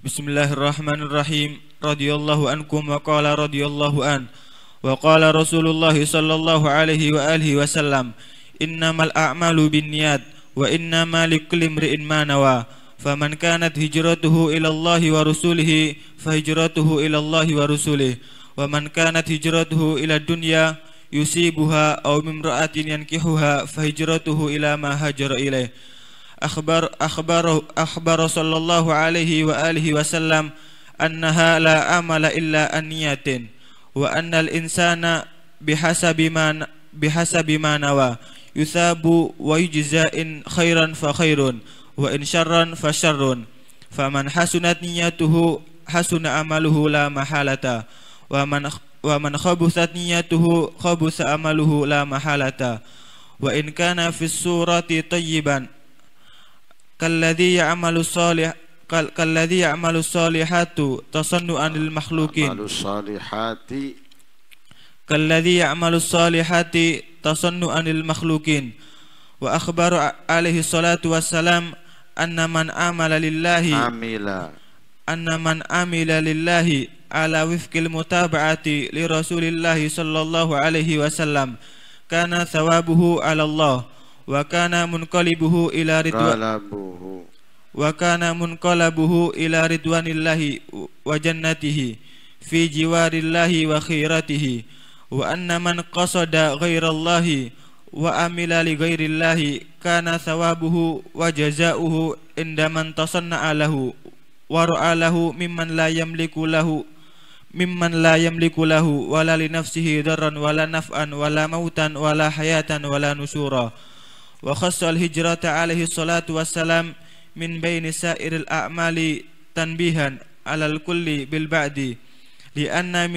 Bismillahirrahmanirrahim. Radhiyallahu ankum wa qala radhiyallahu an. Wa qala Rasulullah sallallahu alaihi wa alihi wasallam, innamal a'malu binniyat wa innama likulli imri'in ma nawa. Faman kanat hijratuhu ila Allah wa rasulihi fa hijratuhu ila Allah wa rasulihi. Wa man kanat hijratuhu ila dunya yusibuha aw mimra'atin yankihuha fa hijratuhu ila ma hajara ilaih. أخبر صلى الله عليه وآله وسلم أنها لا عمل إلا عن نية وأن الإنسان بحسب ما نوى يثاب ويجزى إن خيرا فخير وإن شرا فشر فمن حسنت نيته حسن عمله لا محالة ومن خبثت نيته خبث عمله لا محالة وإن كان في الصورة طيبا كالذي يعمل الصالحات تصنعا للمخلوقين كالذي يعمل الصالحات تصنعا للمخلوقين وأخبر عليه الصلاة والسلام أن من عمل لله على وفق المتابعة لرسول الله صلى الله عليه وسلم كان ثوابه على الله وكان منقلبه إلى رضوان الله وجنته في جوار الله وخيرته وأن من قصد غير الله وعمل لغير الله كان ثوابه وجزاؤه عند من تصنع له ورعى له ممن لا يملك له ولا لنفسه ضرا ولا نفعا ولا موتا ولا حياة ولا نشورا. وخص الهجرة عليه الصلاة والسلام من بين سائر الأعمال تنبيها على الكل بالبعد لأن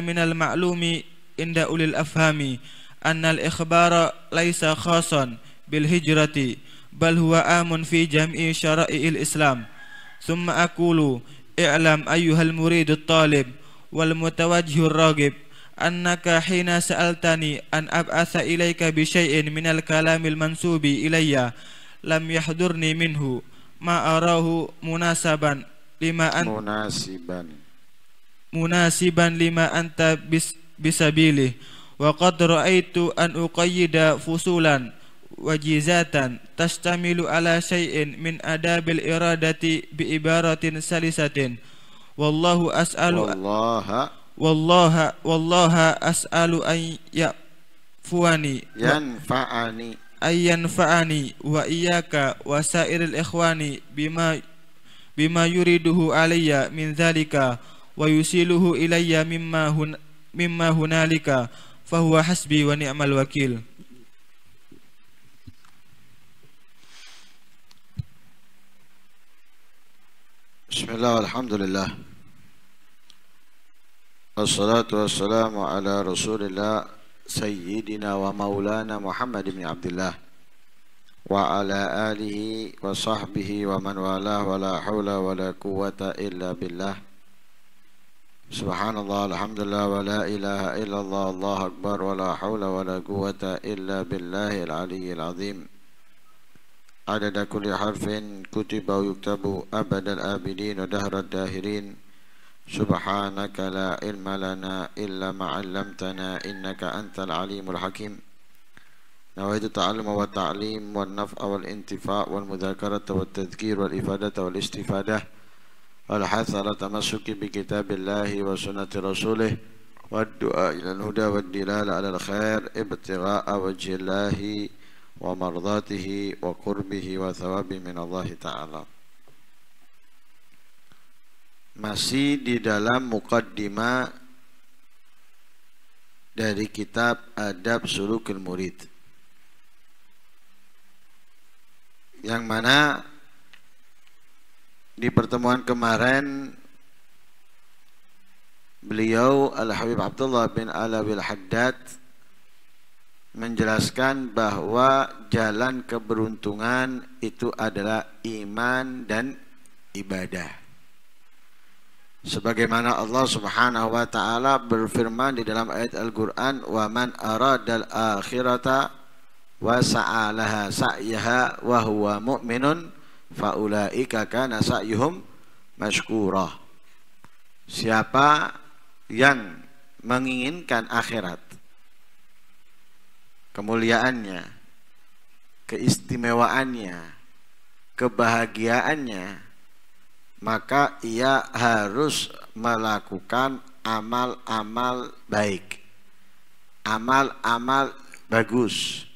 من المعلوم عند أولي الأفهام أن الإخبار ليس خاصا بالهجرة بل هو عام في جميع شرائع الإسلام. ثم أقول اعلم أيها المريد الطالب والمتوجه الراغب أنك حين سألتني أن أبعث إليك بشيء من الكلام المنسوب إلي لم يحضرني منه ما أراه مناسبا لما أنت بسبيله وقد رأيت أن أقيد فصولا وجيزات تشتمل على شيء من آداب الإرادة بعبارة سلسة والله أسأل أن ينفعني وإياك وسائر الإخوان بما يريده علي من ذلك ويسيله إلي مما هنالك فهو حسبي ونعم الوكيل. بسم الله والحمد لله والصلاة والسلام على رسول الله سيدنا ومولانا محمد بن عبد الله وعلى آله وصحبه ومن والاه ولا حول ولا قوة إلا بالله. سبحان الله الحمد لله ولا إله إلا الله الله أكبر ولا حول ولا قوة إلا بالله العلي العظيم. عدد كل حرف كتب ويكتب أبد الآبدين ودهر الداهرين. سبحانك لا علم لنا إلا ما علمتنا إنك أنت العليم الحكيم. نويت التعلم والتعليم والنفع والانتفاع والمذاكرة والتذكير والإفادة والاستفادة والحث على التمسك بكتاب الله وسنة رسوله والدعاء إلى الهدى والدلالة على الخير ابتغاء وجه الله ومرضاته وقربه وثوابه من الله تعالى. Masih di dalam muqaddimah dari kitab Adab Sulukul Murid, yang mana di pertemuan kemarin beliau Al-Habib Abdullah bin Alawi Al-Haddad menjelaskan bahwa jalan keberuntungan itu adalah iman dan ibadah. Sebagaimana Allah Subhanahu wa taala berfirman di dalam ayat Al-Qur'an, "Wa man aradal akhirata wa sa'alaha sa'yaha wa huwa mu'minun fa ulaika kana sa'yuhum masykurah. Siapa yang menginginkan akhirat, kemuliaannya, keistimewaannya, kebahagiaannya, maka ia harus melakukan amal-amal baik, amal-amal bagus,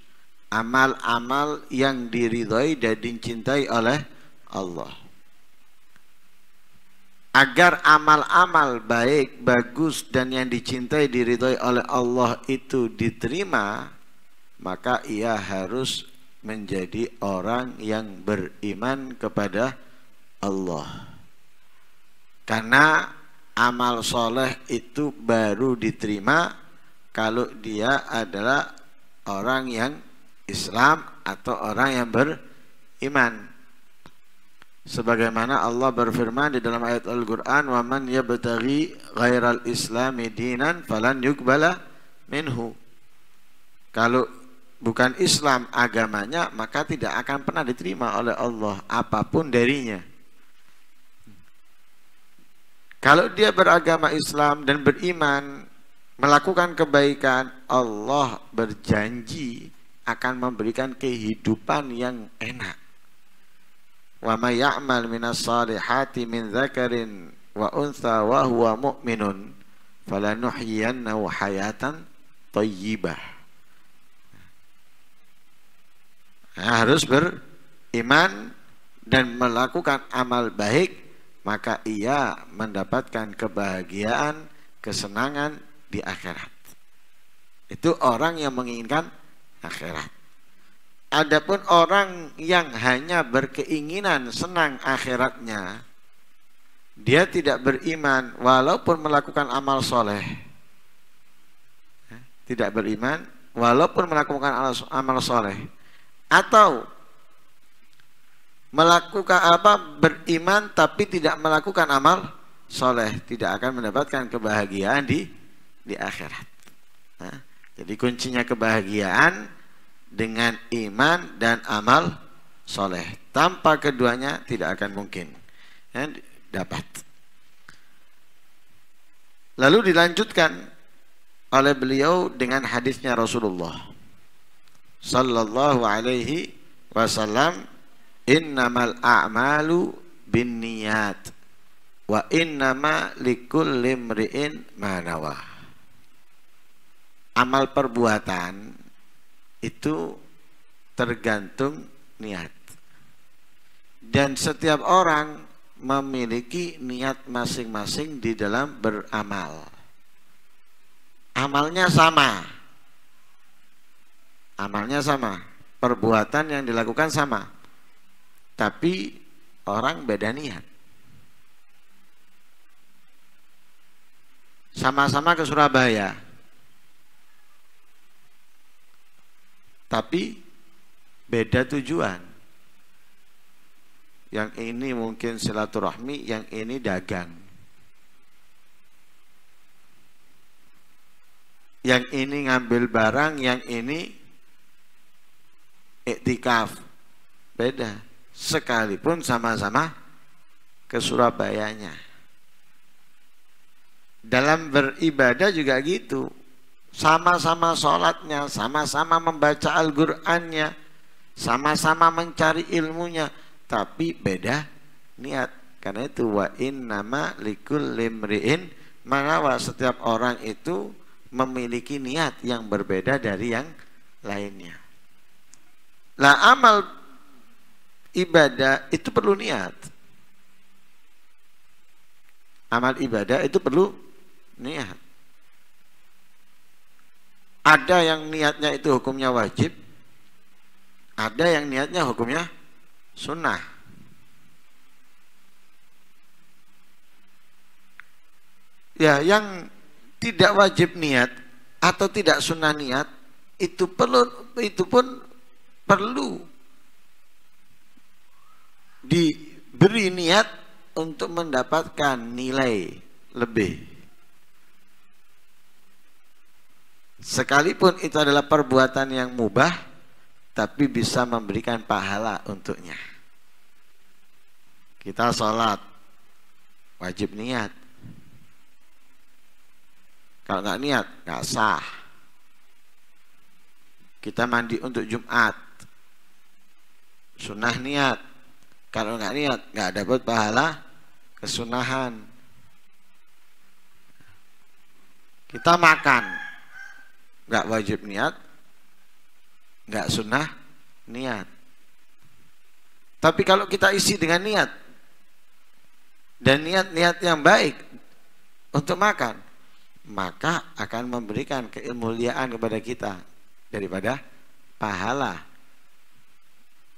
amal-amal yang diridhoi dan dicintai oleh Allah. Agar amal-amal baik, bagus dan yang dicintai, diridhoi oleh Allah itu diterima, maka ia harus menjadi orang yang beriman kepada Allah. Karena amal soleh itu baru diterima kalau dia adalah orang yang Islam atau orang yang beriman. Sebagaimana Allah berfirman di dalam ayat Al-Quran, wa man yabtaghi ghairal islami dinan falan yuqbala minhu. Kalau bukan Islam agamanya, maka tidak akan pernah diterima oleh Allah apapun darinya. Kalau dia beragama Islam dan beriman, melakukan kebaikan, Allah berjanji akan memberikan kehidupan yang enak. Wa may ya'mal minas salihati min dzakarin wa untha wa huwa mu'minun falanuhyiyannahu hayatan thayyibah. Harus beriman dan melakukan amal baik, maka ia mendapatkan kebahagiaan, kesenangan di akhirat. Itu orang yang menginginkan akhirat. Adapun orang yang hanya berkeinginan senang akhiratnya, dia tidak beriman walaupun melakukan amal soleh. Tidak beriman walaupun melakukan amal soleh. Atau melakukan beriman tapi tidak melakukan amal soleh, tidak akan mendapatkan kebahagiaan di akhirat. Jadi kuncinya kebahagiaan dengan iman dan amal soleh. Tanpa keduanya tidak akan mungkin dapat. Lalu dilanjutkan oleh beliau dengan hadisnya Rasulullah sallallahu alaihi wasallam, innamal a'malu binniyat wa innama likulli imri'in ma nawa. Amal perbuatan itu tergantung niat. Dan setiap orang memiliki niat masing-masing di dalam beramal. Amalnya sama. Amalnya sama. Perbuatan yang dilakukan sama. Tapi orang beda niat. Sama-sama ke Surabaya, tapi beda tujuan. Yang ini mungkin silaturahmi, yang ini dagang. Yang ini ngambil barang, yang ini iktikaf. Beda. Sekalipun sama-sama ke Surabayanya. Dalam beribadah juga gitu. Sama-sama sholatnya, sama-sama membaca Al-Qur'annya, sama-sama mencari ilmunya, tapi beda niat. Karena itu wa innama likulli imri'in ma nawa, setiap orang itu memiliki niat yang berbeda dari yang lainnya. Lah amal ibadah itu perlu niat. Amal ibadah itu perlu niat. Ada yang niatnya itu hukumnya wajib, ada yang niatnya hukumnya sunnah. Ya, yang tidak wajib niat atau tidak sunnah niat itu pun perlu diberi niat untuk mendapatkan nilai lebih. Sekalipun itu adalah perbuatan yang mubah, tapi bisa memberikan pahala untuknya. Kita sholat, wajib niat. Kalau nggak niat, nggak sah. Kita mandi untuk Jumat, sunnah niat. Kalau nggak niat, nggak dapat pahala kesunahan. Kita makan, nggak wajib niat, nggak sunnah niat. Tapi kalau kita isi dengan niat, dan niat-niat yang baik untuk makan, maka akan memberikan kemuliaan kepada kita daripada pahala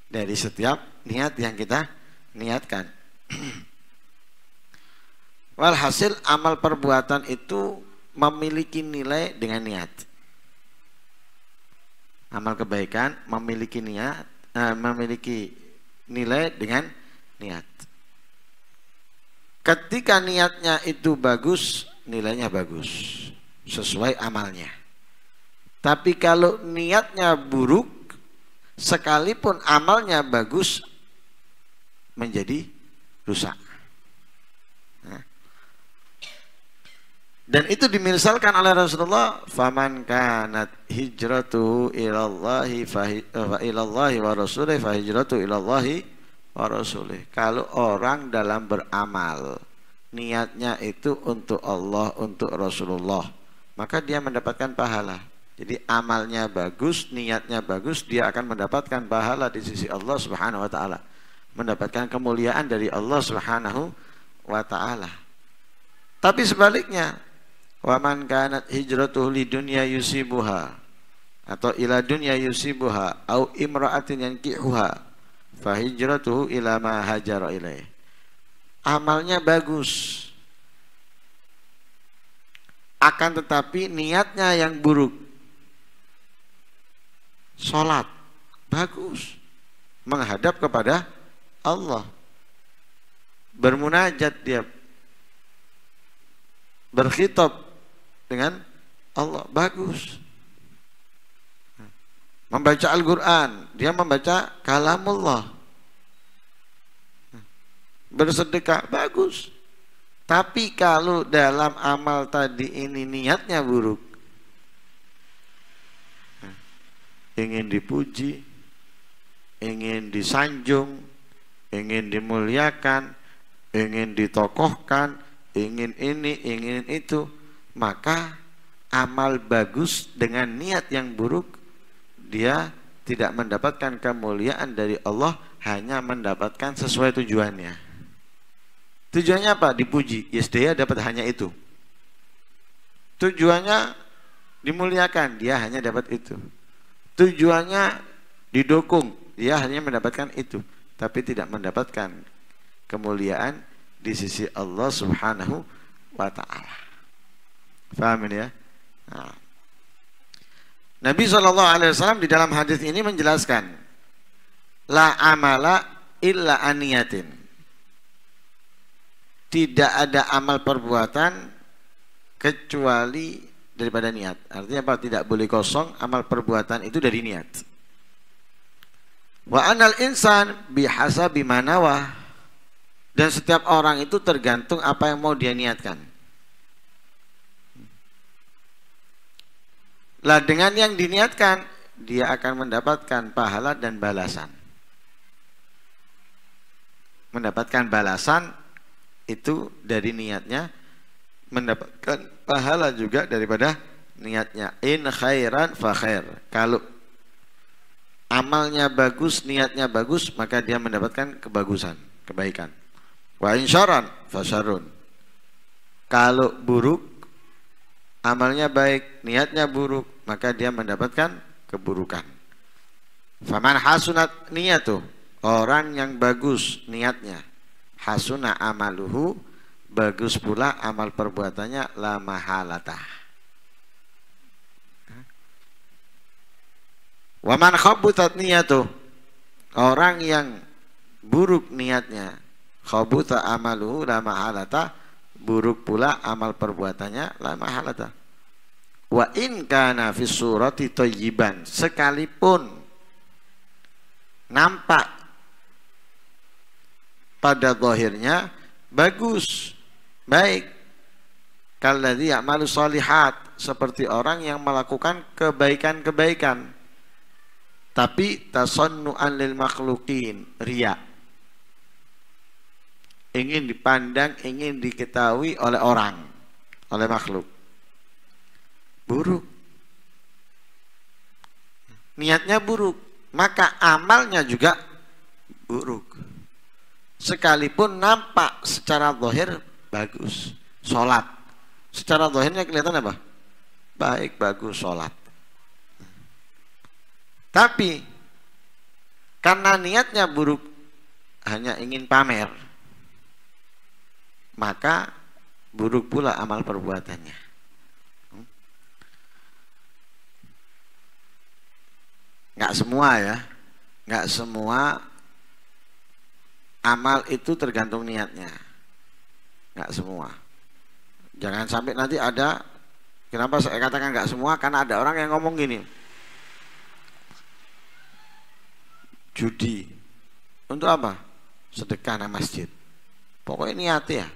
dari setiap niat yang kita niatkan. Walhasil amal perbuatan itu memiliki nilai dengan niat. Amal kebaikan memiliki niat, memiliki nilai dengan niat. Ketika niatnya itu bagus, nilainya bagus sesuai amalnya. Tapi kalau niatnya buruk, sekalipun amalnya bagus, menjadi rusak. Nah. Dan itu dimisalkan oleh Rasulullah, faman kanat hijratuhu ilallahi fa ilallahi wa rasulih fa hijratuhu ilallahi wa rasulih. Kalau orang dalam beramal, niatnya itu untuk Allah, untuk Rasulullah, maka dia mendapatkan pahala. Jadi amalnya bagus, niatnya bagus, dia akan mendapatkan pahala di sisi Allah Subhanahu wa taala. Mendapatkan kemuliaan dari Allah Subhanahu wa taala. Tapi sebaliknya, wa man kanat hijratuhu lidunya yusibuha atau ila dunya yusibuha au imra'atin yankihuha fa hijratuhu ila ma hajara ilaih. Amalnya bagus, akan tetapi niatnya yang buruk. Sholat bagus, menghadap kepada Allah, bermunajat, dia berkhitab dengan Allah, bagus. Membaca Al-Quran, dia membaca kalamullah. Bersedekah, bagus. Tapi kalau dalam amal tadi ini niatnya buruk, ingin dipuji, ingin disanjung, ingin dimuliakan, ingin ditokohkan, ingin ini, ingin itu, maka amal bagus dengan niat yang buruk, dia tidak mendapatkan kemuliaan dari Allah, hanya mendapatkan sesuai tujuannya. Tujuannya apa? Dipuji. Yes, dia dapat hanya itu. Tujuannya dimuliakan, dia hanya dapat itu. Tujuannya didukung, dia hanya mendapatkan itu, tapi tidak mendapatkan kemuliaan di sisi Allah Subhanahu wa ta'ala. Paham ini ya? Nah. Nabi SAW di dalam hadis ini menjelaskan, la amala illa aniyatin. Tidak ada amal perbuatan kecuali daripada niat. Artinya apa? Tidak boleh kosong amal perbuatan itu dari niat. Wa anal insan bihasabi manawa. Dan setiap orang itu tergantung apa yang mau dia niatkan. Lah dengan yang diniatkan, dia akan mendapatkan pahala dan balasan. Mendapatkan balasan itu dari niatnya, mendapatkan pahala juga daripada niatnya. In khairan fa khair. Kalau amalnya bagus, niatnya bagus, maka dia mendapatkan kebagusan, kebaikan. Wa in syarran fa syarrun. Kalau buruk, amalnya baik, niatnya buruk, maka dia mendapatkan keburukan. Faman hasunat niyatuh, orang yang bagus niatnya, hasuna amaluhu, bagus pula amal perbuatannya, la mahalatah. Wa man khabutat niyatuh, orang yang buruk niatnya, khabuta amaluhu la mahalatah, buruk pula amal perbuatannya, la mahalatah. Wa in kana fi surati thayyiban, sekalipun nampak pada zahirnya bagus, baik. Kalladzi ya'malu shalihat, seperti orang yang melakukan kebaikan-kebaikan tapi tasannu'an lil makhluqin, riya, ingin dipandang, ingin diketahui oleh orang, oleh makhluk. Buruk, niatnya buruk, maka amalnya juga buruk. Sekalipun nampak secara zahir bagus, sholat, secara zahirnya kelihatan apa? Baik, bagus sholat. Tapi karena niatnya buruk, hanya ingin pamer, maka buruk pula amal perbuatannya. Nggak semua ya, nggak semua amal itu tergantung niatnya, nggak semua. Jangan sampai nanti ada, kenapa saya katakan nggak semua, karena ada orang yang ngomong gini, judi untuk apa? Sedekah nang masjid. Pokoknya niat ya,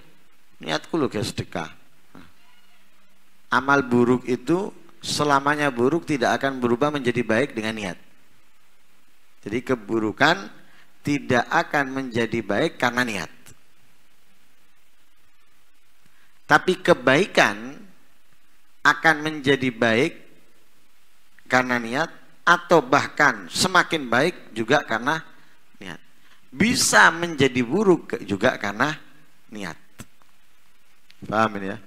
niatku loh guys sedekah. Amal buruk itu selamanya buruk, tidak akan berubah menjadi baik dengan niat. Jadi keburukan tidak akan menjadi baik karena niat. Tapi kebaikan akan menjadi baik karena niat, atau bahkan semakin baik juga karena niat. Bisa menjadi buruk juga karena niat. Paham ini ya?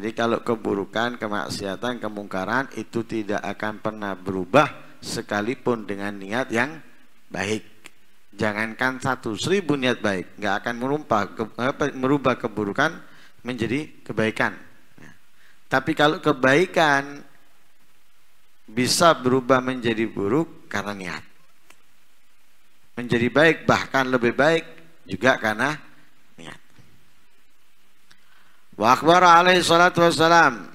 Jadi kalau keburukan, kemaksiatan, kemungkaran itu tidak akan pernah berubah sekalipun dengan niat yang baik. Jangankan 1.000 niat baik, nggak akan merubah keburukan menjadi kebaikan. Tapi kalau kebaikan bisa berubah menjadi buruk karena niat, menjadi baik bahkan lebih baik juga karena niat. Wa akhbara alaihi salatu wassalam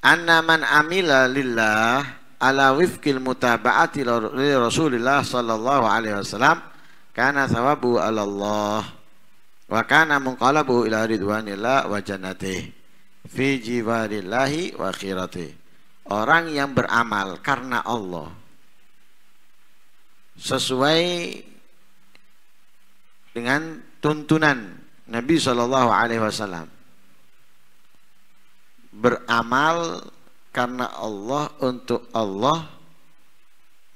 anna man amila lillah ala wifqil mutaba'ati li Rasulillah sallallahu alaihi wasallam kana thawabu ala Allah wa kana munqalabu ila ridwanillah wa jannatihi fi jiwarillahi wa akhiratihi. Orang yang beramal karena Allah sesuai dengan tuntunan Nabi sallallahu alaihi wasallam, beramal karena Allah, untuk Allah,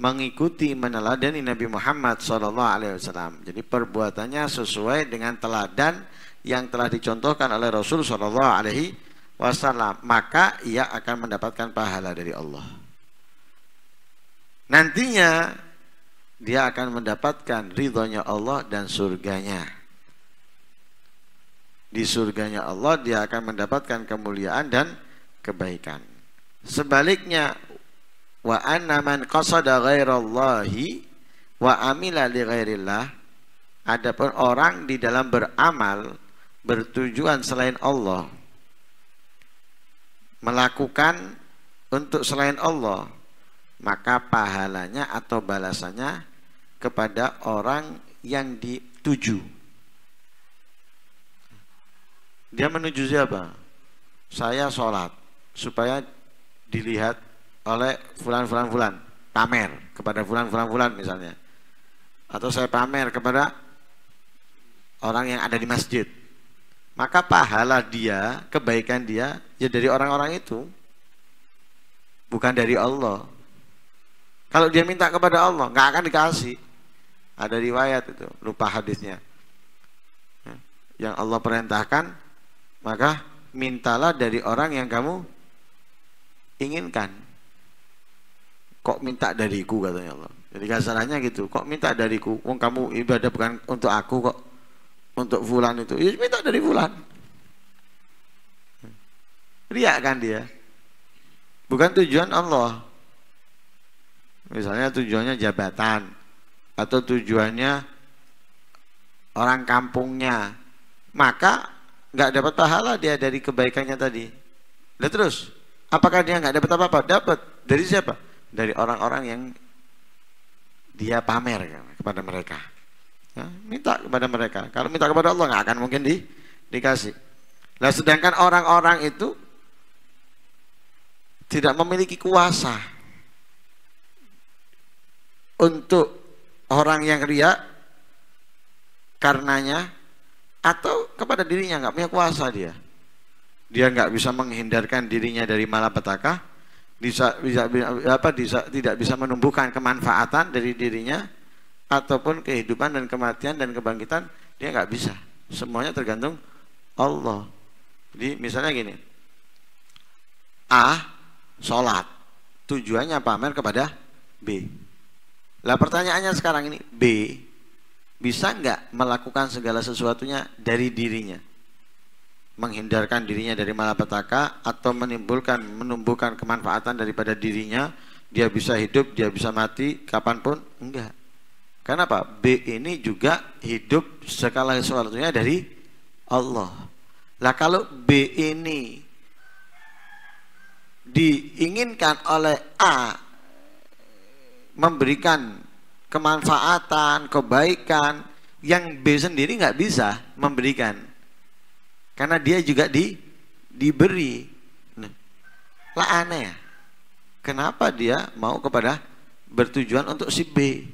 mengikuti meneladani Nabi Muhammad SAW. Jadi perbuatannya sesuai dengan teladan yang telah dicontohkan oleh Rasul SAW, maka ia akan mendapatkan pahala dari Allah. Nantinya dia akan mendapatkan ridhonya Allah dan surganya. Di surganya Allah dia akan mendapatkan kemuliaan dan kebaikan. Sebaliknya, wa anna man qasada ghairallahi wa amila li ghairillah, adapun orang di dalam beramal bertujuan selain Allah, melakukan untuk selain Allah, maka pahalanya atau balasannya kepada orang yang dituju. Dia menuju siapa? Saya sholat supaya dilihat oleh fulan, pamer kepada fulan misalnya, atau saya pamer kepada orang yang ada di masjid, maka pahala dia, kebaikan dia ya dari orang-orang itu, bukan dari Allah. Kalau dia minta kepada Allah nggak akan dikasih. Ada riwayat itu, lupa hadisnya, yang Allah perintahkan, maka mintalah dari orang yang kamu inginkan. Kok minta dariku, katanya Allah. Jadi kasarannya gitu, kok minta dariku, wong kamu ibadah bukan untuk aku kok, untuk fulan itu, ya minta dari fulan. Riak kan dia, bukan tujuan Allah. Misalnya tujuannya jabatan, atau tujuannya orang kampungnya, maka nggak dapat pahala dia dari kebaikannya tadi. Lihat terus, apakah dia nggak dapat apa-apa? Dapat. Dari siapa? Dari orang-orang yang dia pamer kepada mereka. Ya, minta kepada mereka. Kalau minta kepada Allah nggak akan mungkin dikasih. Nah, sedangkan orang-orang itu tidak memiliki kuasa untuk orang yang riya karenanya atau kepada dirinya, nggak punya kuasa dia nggak bisa menghindarkan dirinya dari malapetaka, tidak bisa menumbuhkan kemanfaatan dari dirinya ataupun kehidupan dan kematian dan kebangkitan, dia nggak bisa. Semuanya tergantung Allah. Jadi misalnya gini, A sholat, tujuannya pamer kepada B. Lah pertanyaannya sekarang ini, B bisa nggak melakukan segala sesuatunya dari dirinya, menghindarkan dirinya dari malapetaka atau menumbuhkan kemanfaatan daripada dirinya? Dia bisa hidup, dia bisa mati kapanpun? Enggak. Karena apa? B ini juga hidup segala sesuatunya dari Allah. Lah kalau B ini diinginkan oleh A memberikan kemanfaatan, kebaikan yang B sendiri nggak bisa memberikan, karena dia juga diberi. Nah, lah aneh ya, kenapa dia mau kepada bertujuan untuk si B?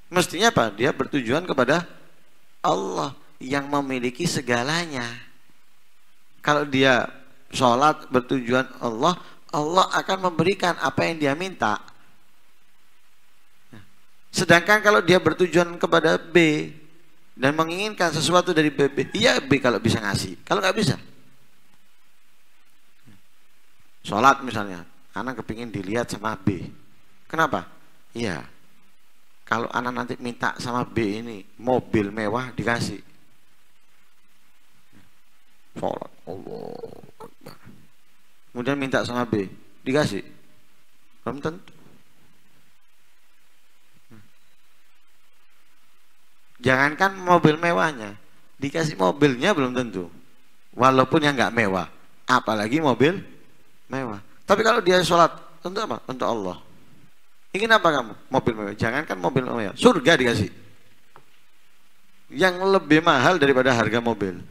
Mestinya apa? Dia bertujuan kepada Allah yang memiliki segalanya. Kalau dia sholat bertujuan Allah, Allah akan memberikan apa yang dia minta. Sedangkan kalau dia bertujuan kepada B dan menginginkan sesuatu dari B, iya B kalau bisa ngasih, kalau nggak bisa. Sholat misalnya, anak kepingin dilihat sama B. Kenapa? Iya, kalau anak nanti minta sama B ini mobil mewah, dikasih. Sholat, Allah Akbar. Kemudian minta sama B, dikasih? Belum tentu. Jangankan mobil mewahnya, dikasih mobilnya belum tentu, walaupun yang nggak mewah, apalagi mobil mewah. Tapi kalau dia sholat untuk apa? Untuk Allah. Ingin apa kamu? Mobil mewah. Jangankan mobil mewah, surga dikasih yang lebih mahal daripada harga mobil,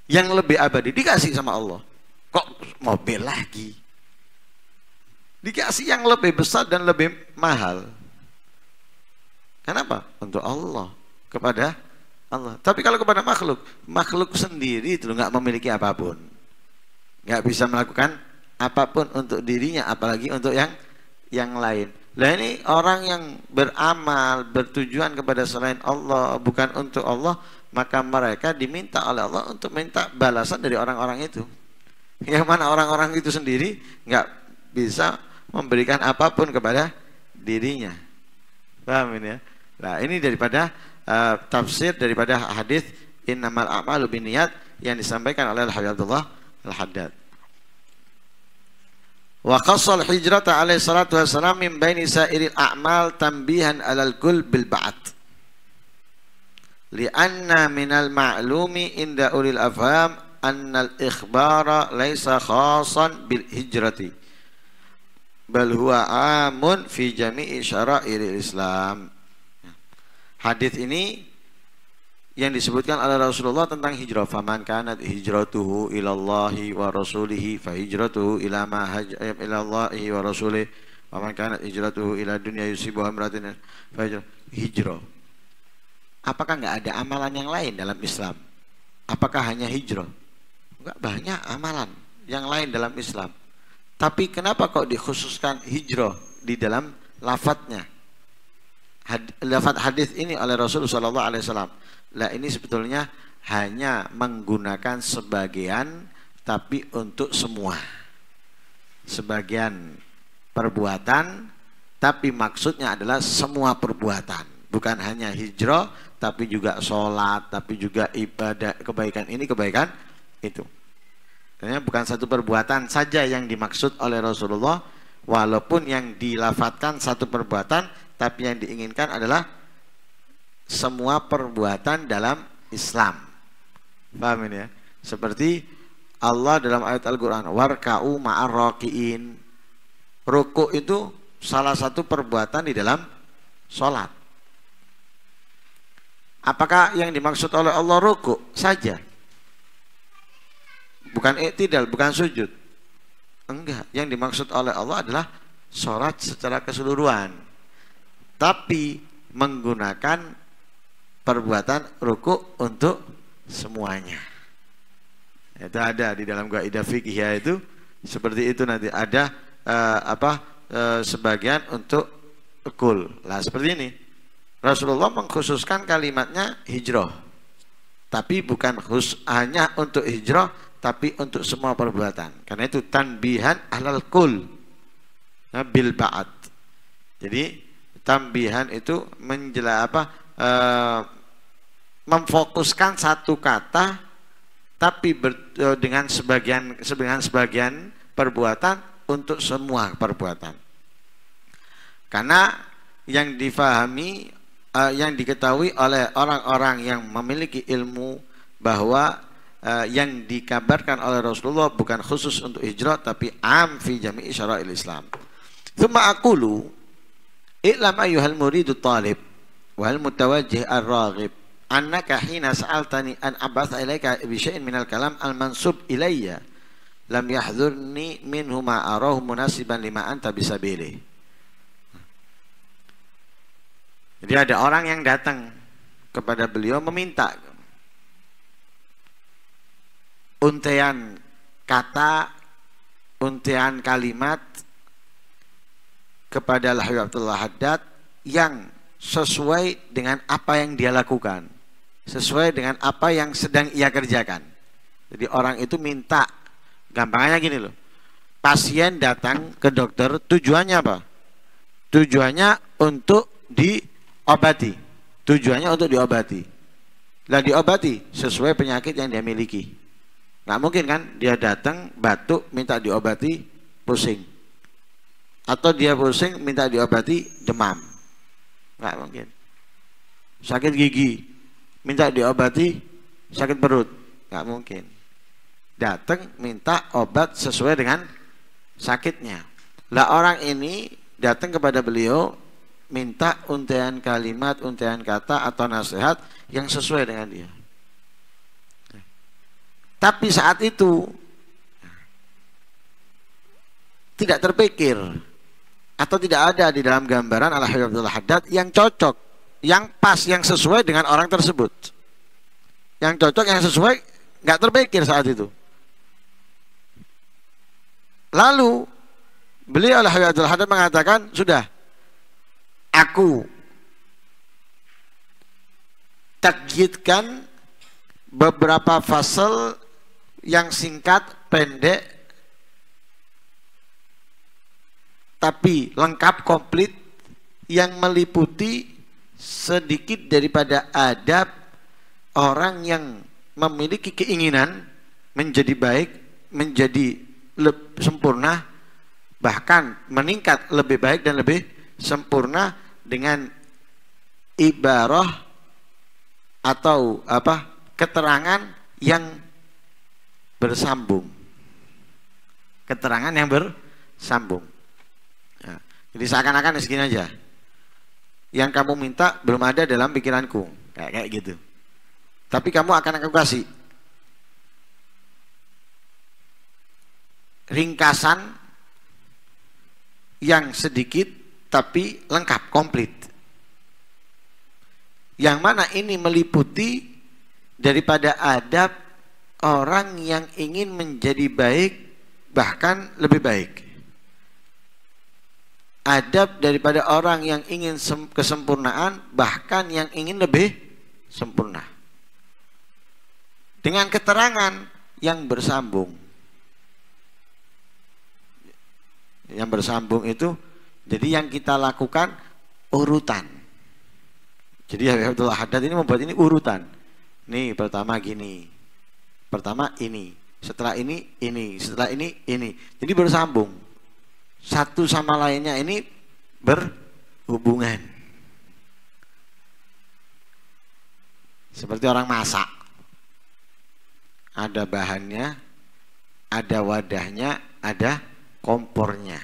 yang lebih abadi, dikasih sama Allah. Kok mobil lagi? Dikasih yang lebih besar dan lebih mahal. Kenapa? Untuk Allah, kepada Allah. Tapi kalau kepada makhluk, makhluk sendiri itu nggak memiliki apapun, nggak bisa melakukan apapun untuk dirinya, apalagi untuk yang lain. Nah ini orang yang beramal bertujuan kepada selain Allah, bukan untuk Allah, maka mereka diminta oleh Allah untuk minta balasan dari orang-orang itu. Yang mana orang-orang itu sendiri nggak bisa memberikan apapun kepada dirinya. Paham ini ya? Nah ini daripada tafsir daripada hadis innamal a'malu binniyat yang disampaikan oleh Al-Habib Abdullah Al-Haddad. Wa qassal hijrata alaihi salatu wassalam min baini sa'iril a'mal tanbihan alal kul bil ba'd. Lianna minal ma'lumi inda ulil afham annal ikhbara laysa khasan bil hijrati bal huwa amun fi jami'i syara'iril Islam. Hadis ini yang disebutkan oleh Rasulullah tentang hijrah, faman kanat hijratuhu ilallahi wa rasulihi fa hijratuhu ila ma ilallahi wa rasulih, faman kanat hijratuhu ila dunya yusibuha imratin fa hijrah. Apakah nggak ada amalan yang lain dalam Islam? Apakah hanya hijrah? Enggak, banyak amalan yang lain dalam Islam. Tapi kenapa kok dikhususkan hijrah di dalam lafadznya? Lafadz hadis ini oleh Rasulullah SAW. Lah ini sebetulnya hanya menggunakan sebagian, tapi untuk semua. Sebagian perbuatan, tapi maksudnya adalah semua perbuatan. Bukan hanya hijrah, tapi juga sholat, tapi juga ibadah, kebaikan ini, kebaikan itu. Artinya bukan satu perbuatan saja yang dimaksud oleh Rasulullah, walaupun yang dilafatkan satu perbuatan, tapi yang diinginkan adalah semua perbuatan dalam Islam. Paham ini ya? Seperti Allah dalam ayat Al-Quran, warka'u ma'ar raki'in. Rukuk itu salah satu perbuatan di dalam sholat. Apakah yang dimaksud oleh Allah rukuk saja? bukan i'tidal, bukan sujud. Enggak, yang dimaksud oleh Allah adalah sholat secara keseluruhan, tapi menggunakan perbuatan ruku untuk semuanya. Itu ada di dalam kaidah fikih itu seperti itu, nanti ada sebagian untuk kul. Lah seperti ini. Rasulullah mengkhususkan kalimatnya hijrah. Tapi bukan hanya untuk hijrah, tapi untuk semua perbuatan. Karena itu tanbihan ahlal kul bil ba'd. Jadi tanbihan itu memfokuskan satu kata tapi dengan sebagian perbuatan untuk semua perbuatan. Karena yang difahami, yang diketahui oleh orang-orang yang memiliki ilmu bahwa yang dikabarkan oleh Rasulullah bukan khusus untuk hijrah tapi am fi jami'i syara'il Islam. Tsumma aqulu i'lam ayyuhal muridu talib wal mutawajjih ar-raghib annaka hina sa'altani an abatha ilaika bi syai'in minal kalam al-mansub ilayya lam yahdhurni minhu ma arahu munasiban lima anta bisabilih. Jadi ada orang yang datang kepada beliau meminta untaian kata, untaian kalimat kepada Habib Abdullah Haddad yang sesuai dengan apa yang dia lakukan, sesuai dengan apa yang sedang ia kerjakan. Jadi orang itu minta, gampangnya gini loh, pasien datang ke dokter, tujuannya apa? Tujuannya untuk diobati, tujuannya untuk diobati. Lah diobati sesuai penyakit yang dia miliki. Nggak mungkin kan dia datang batuk minta diobati pusing, atau dia pusing minta diobati demam. Nggak mungkin. Sakit gigi minta diobati sakit perut, nggak mungkin. Datang minta obat sesuai dengan sakitnya. Lah orang ini datang kepada beliau minta untaian kalimat, untaian kata atau nasihat yang sesuai dengan dia. Tapi saat itu tidak terpikir atau tidak ada di dalam gambaran Al-Habib Abdullah Haddad yang cocok, yang pas, yang sesuai dengan orang tersebut. Yang cocok, yang sesuai, nggak terpikir saat itu. Lalu beliau Al-Habib Abdullah Haddad mengatakan, sudah, aku takyidkan beberapa fasal yang singkat, pendek, tapi lengkap, komplit, yang meliputi sedikit daripada adab orang yang memiliki keinginan menjadi baik, menjadi sempurna, bahkan meningkat lebih baik dan lebih sempurna dengan ibarah atau keterangan yang bersambung, keterangan yang bersambung. Nah, jadi seakan-akan segini aja, yang kamu minta belum ada dalam pikiranku, kayak gitu. Tapi kamu akan aku kasih ringkasan yang sedikit tapi lengkap, komplit. Yang mana ini meliputi daripada adab orang yang ingin menjadi baik, bahkan lebih baik. Adab daripada orang yang ingin kesempurnaan, bahkan yang ingin lebih sempurna. Dengan keterangan yang bersambung. Yang bersambung itu, jadi yang kita lakukan urutan. Jadi Habib Abdullah Haddad ini membuat ini urutan. Nih pertama gini, pertama ini, setelah ini, setelah ini. Jadi bersambung. Satu sama lainnya ini berhubungan. Seperti orang masak. Ada bahannya, ada wadahnya, ada kompornya,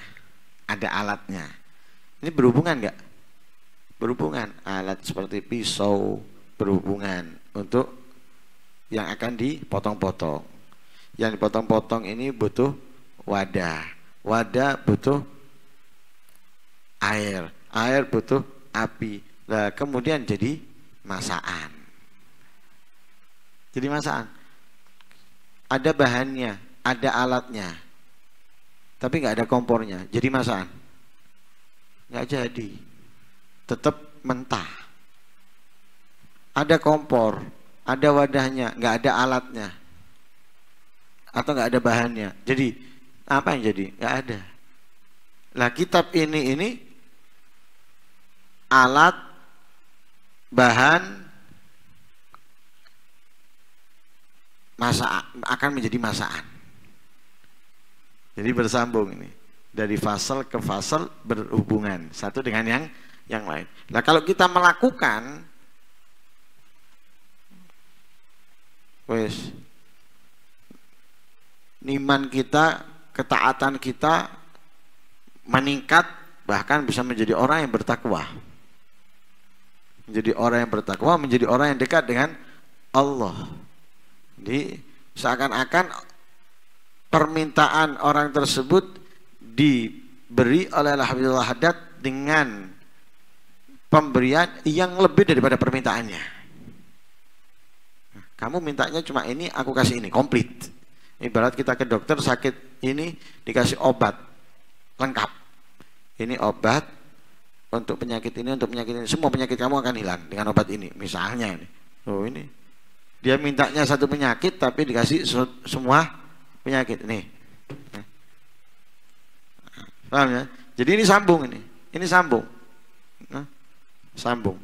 ada alatnya. Ini berhubungan nggak? Berhubungan. Alat seperti pisau berhubungan untuk yang akan dipotong-potong. Yang dipotong-potong ini butuh wadah. Wadah butuh air. Air butuh api. Nah, kemudian jadi masakan. Jadi masakan. Ada bahannya, ada alatnya. Tapi nggak ada kompornya. Jadi masakan. Nggak jadi. Tetap mentah. Ada kompor, ada wadahnya, nggak ada alatnya. Atau nggak ada bahannya. Jadi apa yang jadi? Nggak ada. Lah kitab ini alat, bahan, akan menjadi masakan. Jadi bersambung ini. Dari fasal ke fasal berhubungan satu dengan yang lain. Nah kalau kita melakukan wes iman kita, ketaatan kita meningkat, bahkan bisa menjadi orang yang bertakwa. Menjadi orang yang bertakwa, menjadi orang yang dekat dengan Allah. Jadi seakan-akan permintaan orang tersebut diberi oleh Habibullah Haddad dengan pemberian yang lebih daripada permintaannya. Kamu mintanya cuma ini, aku kasih ini, komplit. Ibarat kita ke dokter sakit ini dikasih obat lengkap. Ini obat untuk penyakit ini, untuk penyakit ini, semua penyakit kamu akan hilang dengan obat ini. Misalnya ini, oh ini dia mintanya satu penyakit tapi dikasih semua penyakit nih. Paham ya? Jadi ini sambung ini sambung, sambung.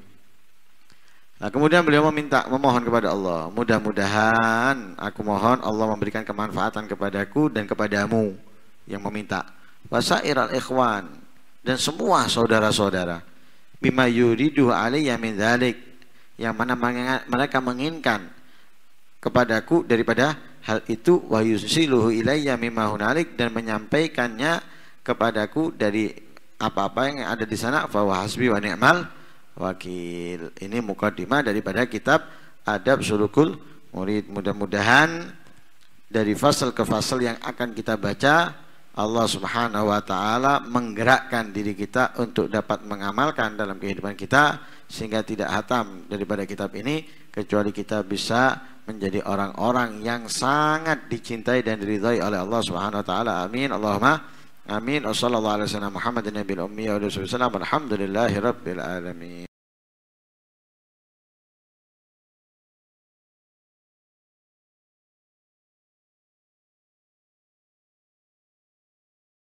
Nah, kemudian beliau memohon kepada Allah, mudah-mudahan aku mohon Allah memberikan kemanfaatan kepadaku dan kepadamu yang meminta. Wasairal ikhwan, dan semua saudara-saudara, bima yuridu alayya min dzalik, yang mana mereka menginginkan kepadaku daripada hal itu, wa yusiluhu ilayya mimma hunalik, dan menyampaikannya kepadaku dari apa-apa yang ada di sana, fa hasbi wa ni'mal wakil. Ini mukadimah daripada kitab Adab Sulukul Murid. Mudah-mudahan dari fasal ke fasal yang akan kita baca, Allah Subhanahu wa taala menggerakkan diri kita untuk dapat mengamalkan dalam kehidupan kita, sehingga tidak hatam daripada kitab ini, kecuali kita bisa menjadi orang-orang yang sangat dicintai dan diridhai oleh Allah Subhanahu wa taala. Amin. Allahumma amin. Wassallallahu alaihi wasallam Muhammadin nabiyil ummi wa alihi wasallam. Alhamdulillahirabbil alamin.